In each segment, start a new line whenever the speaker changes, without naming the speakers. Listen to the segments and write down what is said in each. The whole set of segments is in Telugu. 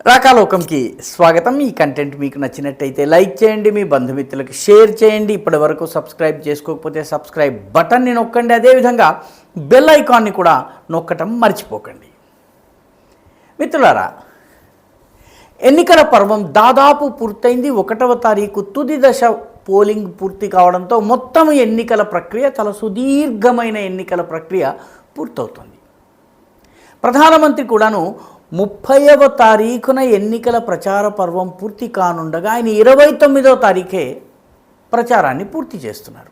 రాకాలోకంకి స్వాగతం. ఈ కంటెంట్ మీకు నచ్చినట్టయితే లైక్ చేయండి, మీ బంధుమిత్రులకు షేర్ చేయండి. ఇప్పటి వరకు సబ్స్క్రైబ్ చేసుకోకపోతే సబ్స్క్రైబ్ బటన్ని నొక్కండి. అదేవిధంగా బెల్ ఐకాన్ని కూడా నొక్కటం మర్చిపోకండి. మిత్రులారా, ఎన్నికల పర్వం దాదాపు పూర్తయింది. 1వ తారీఖు తుది దశ పోలింగ్ పూర్తి కావడంతో మొత్తం ఎన్నికల ప్రక్రియ, చాలా సుదీర్ఘమైన ఎన్నికల ప్రక్రియ పూర్తవుతుంది. ప్రధానమంత్రి కూడాను 30వ తారీఖున ఎన్నికల ప్రచార పర్వం పూర్తి కానుండగా ఆయన 29వ తారీఖే ప్రచారాన్ని పూర్తి చేస్తున్నారు.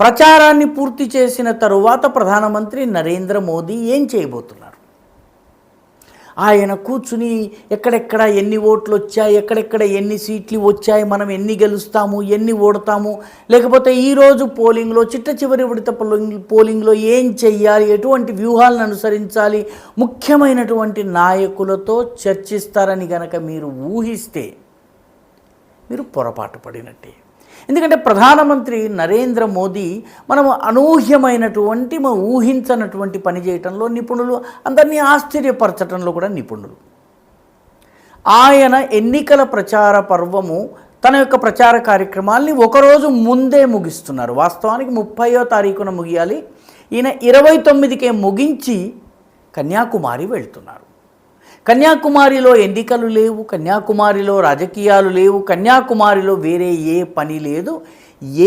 ప్రచారాన్ని పూర్తి చేసిన తరువాత ప్రధానమంత్రి నరేంద్ర మోదీ ఏం చేయబోతున్నారు? ఆయన కూర్చుని ఎక్కడెక్కడ ఎన్ని ఓట్లు వచ్చాయి, ఎక్కడెక్కడ ఎన్ని సీట్లు వచ్చాయి, మనం ఎన్ని గెలుస్తాము, ఎన్ని ఓడతాము, లేకపోతే ఈరోజు పోలింగ్లో చిట్ట చివరి విడత పోలింగ్లో ఏం చెయ్యాలి, ఎటువంటి వ్యూహాలను అనుసరించాలి, ముఖ్యమైనటువంటి నాయకులతో చర్చిస్తారని గనక మీరు ఊహిస్తే మీరు పొరపాటు పడినట్టే. ఎందుకంటే ప్రధానమంత్రి నరేంద్ర మోదీ మనము అనూహ్యమైనటువంటి ఊహించనటువంటి పని చేయటంలో నిపుణులు, అందరినీ ఆశ్చర్యపరచడంలో కూడా నిపుణులు. ఆయన ఎన్నికల ప్రచార పర్వము తన యొక్క ప్రచార కార్యక్రమాల్ని ఒకరోజు ముందే ముగిస్తున్నారు. వాస్తవానికి 30వ తారీఖున ముగియాలి. ఈయన 29కే ముగించి కన్యాకుమారి వెళ్తున్నారు. కన్యాకుమారిలో ఎన్నికలు లేవు, కన్యాకుమారిలో రాజకీయాలు లేవు, కన్యాకుమారిలో వేరే ఏ పని లేదు.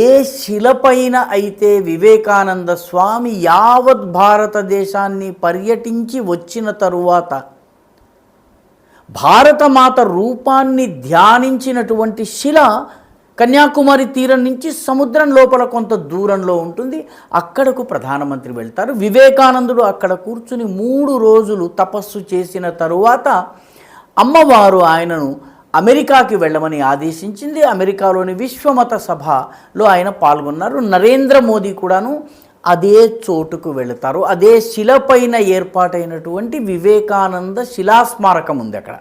ఏ శిలపైన అయితే వివేకానంద స్వామి యావత్ భారతదేశాన్ని పర్యటించి వచ్చిన తరువాత భారతమాత రూపాన్ని ధ్యానించినటువంటి శిల కన్యాకుమారి తీరం నుంచి సముద్రం లోపల కొంత దూరంలో ఉంటుంది. అక్కడకు ప్రధానమంత్రి వెళ్తారు. వివేకానందుడు అక్కడ కూర్చుని 3 రోజులు తపస్సు చేసిన తరువాత అమ్మవారు ఆయనను అమెరికాకి వెళ్ళమని ఆదేశించింది. అమెరికాలోని విశ్వమత సభలో ఆయన పాల్గొన్నారు. నరేంద్ర మోదీ కూడాను అదే చోటుకు వెళతారు. అదే శిలపైన ఏర్పాటైనటువంటి వివేకానంద శిలాస్మారకం ఉంది. అక్కడ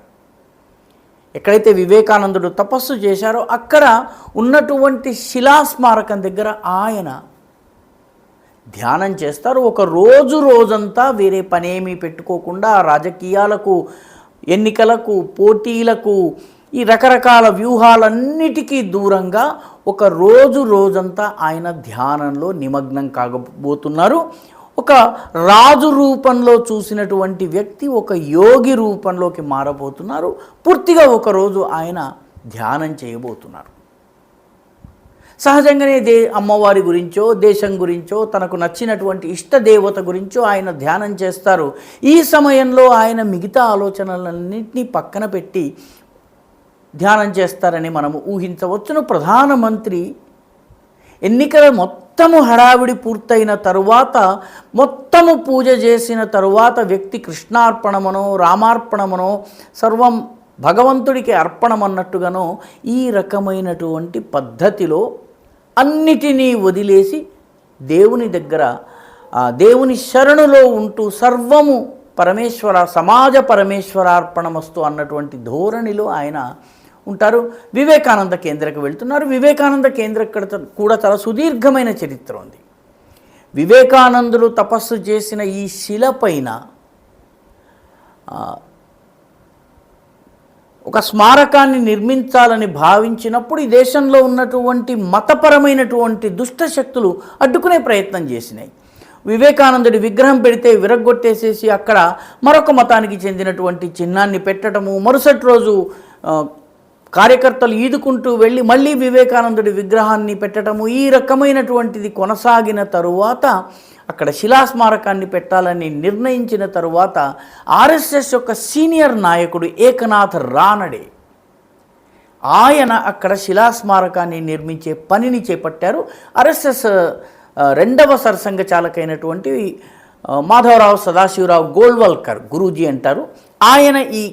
ఎక్కడైతే వివేకానందుడు తపస్సు చేశారో అక్కడ ఉన్నటువంటి శిలాస్మారకం దగ్గర ఆయన ధ్యానం చేస్తారు. ఒక రోజంతా వేరే పనేమీ పెట్టుకోకుండా రాజకీయాలకు, ఎన్నికలకు, పోటీలకు, ఈ రకరకాల వ్యూహాలన్నిటికీ దూరంగా ఒక రోజంతా ఆయన ధ్యానంలో నిమగ్నం కాగబోతున్నారు. ఒక రాజు రూపంలో చూసినటువంటి వ్యక్తి ఒక యోగి రూపంలోకి మారబోతున్నారు. పూర్తిగా ఒకరోజు ఆయన ధ్యానం చేయబోతున్నారు. సహజంగానే అమ్మవారి గురించో, దేశం గురించో, తనకు నచ్చినటువంటి ఇష్టదేవత గురించో ఆయన ధ్యానం చేస్తారు. ఈ సమయంలో ఆయన మిగతా ఆలోచనలన్నింటినీ పక్కన పెట్టి ధ్యానం చేస్తారని మనము ఊహించవచ్చును. ప్రధానమంత్రి ఎన్నికల మొత్తము హడావిడి పూర్తయిన తరువాత, మొత్తము పూజ చేసిన తరువాత వ్యక్తి కృష్ణార్పణమనో రామార్పణమనో సర్వం భగవంతుడికి అర్పణమన్నట్టుగానో ఈ రకమైనటువంటి పద్ధతిలో అన్నిటినీ వదిలేసి దేవుని దగ్గర, దేవుని శరణులో ఉంటూ సర్వము పరమేశ్వర, సమాజ పరమేశ్వరార్పణమస్తు అన్నటువంటి ధోరణిలో ఆయన ఉంటారు. వివేకానంద కేంద్రకు వెళ్తున్నారు. వివేకానంద కేంద్ర కూడా చాలా సుదీర్ఘమైన చరిత్ర ఉంది. వివేకానందులు తపస్సు చేసిన ఈ శిలపైన ఒక స్మారకాన్ని నిర్మించాలని భావించినప్పుడు ఈ దేశంలో ఉన్నటువంటి మతపరమైనటువంటి దుష్ట శక్తులు అడ్డుకునే ప్రయత్నం చేసినాయి. వివేకానందుడి విగ్రహం పెడితే విరగ్గొట్టేసేసి అక్కడ మరొక మతానికి చెందినటువంటి చిహ్నాన్ని పెట్టడము, మరుసటి రోజు కార్యకర్తలు ఈదుకుంటూ వెళ్ళి మళ్ళీ వివేకానందుడి విగ్రహాన్ని పెట్టడము, ఈ రకమైనటువంటిది కొనసాగిన తరువాత అక్కడ శిలాస్మారకాన్ని పెట్టాలని నిర్ణయించిన తరువాత ఆర్ఎస్ఎస్ యొక్క సీనియర్ నాయకుడు ఏకనాథ్ రానడే ఆయన అక్కడ శిలాస్మారకాన్ని నిర్మించే పనిని చేపట్టారు. ఆర్ఎస్ఎస్ 2వ సర్సంఘ చాలకైనటువంటి మాధవరావు సదాశివరావు గోల్వల్కర్ గురూజీ అంటారు. ఆయన ఈ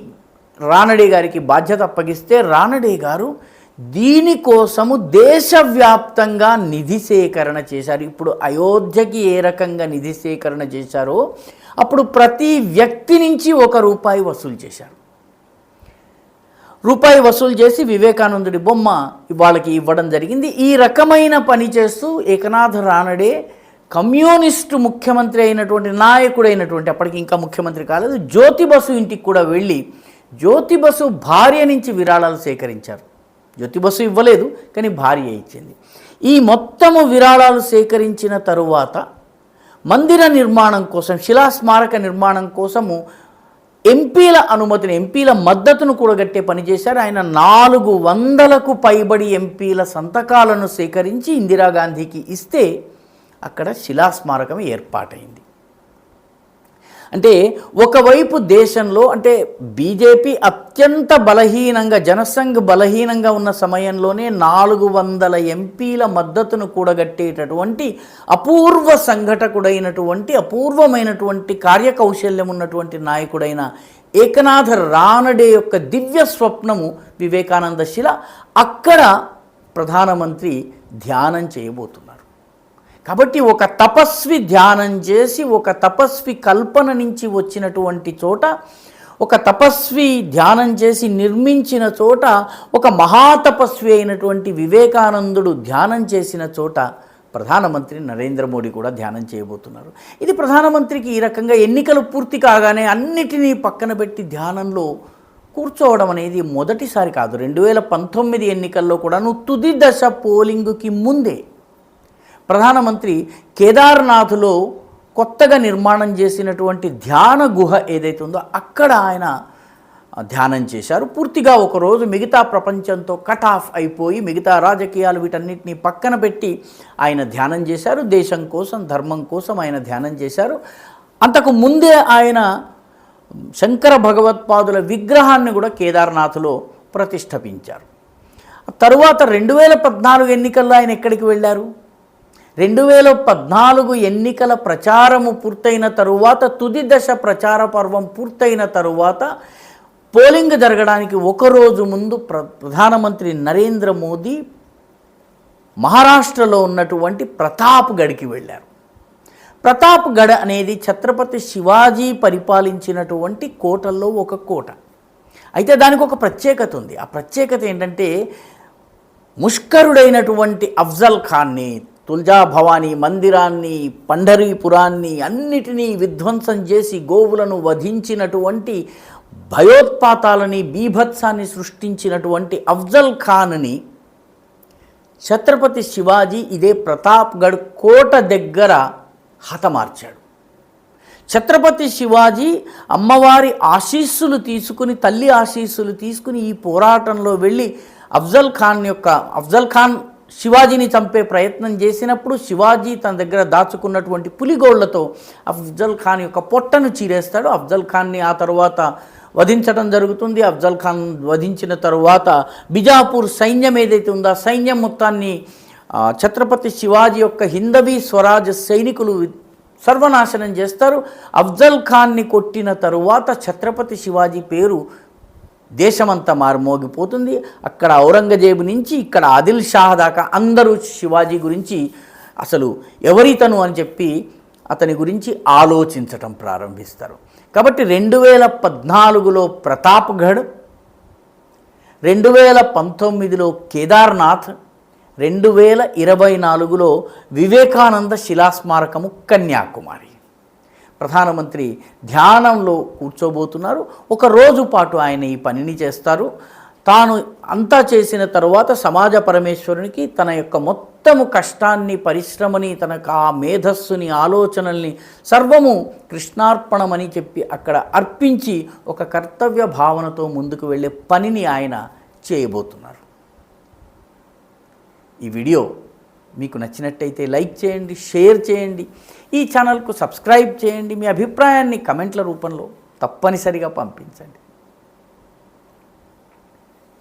రానడే గారికి బాధ్యత అప్పగిస్తే రానడే గారు దీనికోసము దేశవ్యాప్తంగా నిధి సేకరణ చేశారు. ఇప్పుడు అయోధ్యకి ఏ రకంగా నిధి సేకరణ చేశారో అప్పుడు ప్రతి వ్యక్తి నుంచి ₹1 వసూలు చేశారు. రూపాయి వసూలు చేసి వివేకానందుడి బొమ్మ వాళ్ళకి ఇవ్వడం జరిగింది. ఈ రకమైన పని చేస్తూ ఏకనాథ్ రానడే కమ్యూనిస్టు ముఖ్యమంత్రి అయినటువంటి నాయకుడైనటువంటి, అప్పటికి ఇంకా ముఖ్యమంత్రి కాలేదు, జ్యోతి బసు ఇంటికి కూడా వెళ్ళి జ్యోతి బసు భార్య నుంచి విరాళాలు సేకరించారు. జ్యోతి బసు ఇవ్వలేదు, కానీ భార్య ఇచ్చింది. ఈ మొత్తము విరాళాలు సేకరించిన తరువాత మందిర నిర్మాణం కోసం, శిలాస్మారక నిర్మాణం కోసము ఎంపీల అనుమతిని, ఎంపీల మద్దతును కూడగట్టే పనిచేశారు. ఆయన 400కు పైబడి ఎంపీల సంతకాలను సేకరించి ఇందిరాగాంధీకి ఇస్తే అక్కడ శిలాస్మారకం ఏర్పాటైంది. అంటే ఒకవైపు దేశంలో అంటే బీజేపీ అత్యంత బలహీనంగా, జనసంఘ్ బలహీనంగా ఉన్న సమయంలోనే 400 ఎంపీల మద్దతును కూడగట్టేటటువంటి అపూర్వ సంఘటకుడైనటువంటి, అపూర్వమైనటువంటి కార్యకౌశల్యం ఉన్నటువంటి నాయకుడైన ఏకనాథ రానడే యొక్క దివ్య స్వప్నము వివేకానంద శిల అక్కడ ప్రధానమంత్రి ధ్యానం చేయబోతున్నారు. కాబట్టి ఒక తపస్వి ధ్యానం చేసి, ఒక తపస్వి కల్పన నుంచి వచ్చినటువంటి చోట, ఒక తపస్వి ధ్యానం చేసి నిర్మించిన చోట, ఒక మహాతపస్వి అయినటువంటి వివేకానందుడు ధ్యానం చేసిన చోట ప్రధానమంత్రి నరేంద్ర మోడీ కూడా ధ్యానం చేయబోతున్నారు. ఇది ప్రధానమంత్రికి ఈ రకంగా ఎన్నికలు పూర్తి కాగానే అన్నిటినీ పక్కన పెట్టి ధ్యానంలో కూర్చోవడం అనేది మొదటిసారి కాదు. 2019 ఎన్నికల్లో కూడాను తుది దశ పోలింగుకి ముందే ప్రధానమంత్రి కేదార్నాథ్లో కొత్తగా నిర్మాణం చేసినటువంటి ధ్యాన గుహ ఏదైతే ఉందో అక్కడ ఆయన ధ్యానం చేశారు. పూర్తిగా ఒకరోజు మిగతా ప్రపంచంతో కట్ ఆఫ్ అయిపోయి, మిగతా రాజకీయాలు వీటన్నిటినీ పక్కన పెట్టి ఆయన ధ్యానం చేశారు. దేశం కోసం, ధర్మం కోసం ఆయన ధ్యానం చేశారు. అంతకు ముందే ఆయన శంకర భగవత్పాదుల విగ్రహాన్ని కూడా కేదార్నాథ్లో ప్రతిష్ఠించారు. తరువాత 2014 ఎన్నికల్లో ఆయన ఎక్కడికి వెళ్ళారు? 2014 ఎన్నికల ప్రచారము పూర్తయిన తరువాత, తుది దశ ప్రచార పర్వం పూర్తయిన తరువాత పోలింగ్ జరగడానికి ఒకరోజు ముందు ప్రధానమంత్రి నరేంద్ర మోదీ మహారాష్ట్రలో ఉన్నటువంటి ప్రతాప్గఢ్కి వెళ్ళారు. ప్రతాప్గఢ్ అనేది ఛత్రపతి శివాజీ పరిపాలించినటువంటి కోటల్లో ఒక కోట. అయితే దానికి ఒక ప్రత్యేకత ఉంది. ఆ ప్రత్యేకత ఏంటంటే, ముష్కరుడైనటువంటి అఫ్జల్ ఖాన్ని, తుల్జా భవానీ మందిరాన్ని, పంఢరీపురాన్ని అన్నిటినీ విధ్వంసం చేసి గోవులను వధించినటువంటి, భయోత్పాతాలని, బీభత్సాన్ని సృష్టించినటువంటి అఫ్జల్ ఖాన్ని ఛత్రపతి శివాజీ ఇదే ప్రతాప్గఢ్ కోట దగ్గర హతమార్చాడు. ఛత్రపతి శివాజీ అమ్మవారి ఆశీస్సులు తీసుకుని, తల్లి ఆశీస్సులు తీసుకుని ఈ పోరాటంలో వెళ్ళి అఫ్జల్ ఖాన్ శివాజీని చంపే ప్రయత్నం చేసినప్పుడు శివాజీ తన దగ్గర దాచుకున్నటువంటి పులిగోళ్లతో అఫ్జల్ ఖాన్ యొక్క పొట్టను చీరేస్తాడు. అఫ్జల్ ఖాన్ని ఆ తర్వాత వధించడం జరుగుతుంది. అఫ్జల్ ఖాన్ వధించిన తరువాత బిజాపూర్ సైన్యం ఏదైతే ఉందో ఆ సైన్యం మొత్తాన్ని ఛత్రపతి శివాజీ యొక్క హిందవీ స్వరాజ్ సైనికులు సర్వనాశనం చేస్తారు. అఫ్జల్ ఖాన్ని కొట్టిన తరువాత ఛత్రపతి శివాజీ పేరు దేశమంతా మారుమోగిపోతుంది. అక్కడ ఔరంగజేబు నుంచి ఇక్కడ ఆదిల్ షాహ్ దాకా అందరూ శివాజీ గురించి అసలు ఎవరితను అని చెప్పి అతని గురించి ఆలోచించటం ప్రారంభిస్తారు. కాబట్టి 2014లో ప్రతాప్గఢ్, 2019లో కేదార్నాథ్, 2024లో వివేకానంద శిలాస్మారకము కన్యాకుమారి. ప్రధానమంత్రి ధ్యానంలో కూర్చోబోతున్నారు. ఒక రోజు పాటు ఆయన ఈ పనిని చేస్తారు. తాను అంతా చేసిన తరువాత సమాజ పరమేశ్వరునికి తన యొక్క మొత్తము కష్టాన్ని, పరిశ్రమని, తనకు ఆ మేధస్సుని, ఆలోచనల్ని సర్వము కృష్ణార్పణమని చెప్పి అక్కడ అర్పించి ఒక కర్తవ్య భావనతో ముందుకు వెళ్ళే పనిని ఆయన చేయబోతున్నారు. ఈ వీడియో మీకు నచ్చినట్టయితే లైక్ చేయండి, షేర్ చేయండి, ఈ ఛానల్కు సబ్స్క్రైబ్ చేయండి. మీ అభిప్రాయాన్ని కమెంట్ల రూపంలో తప్పనిసరిగా పంపించండి.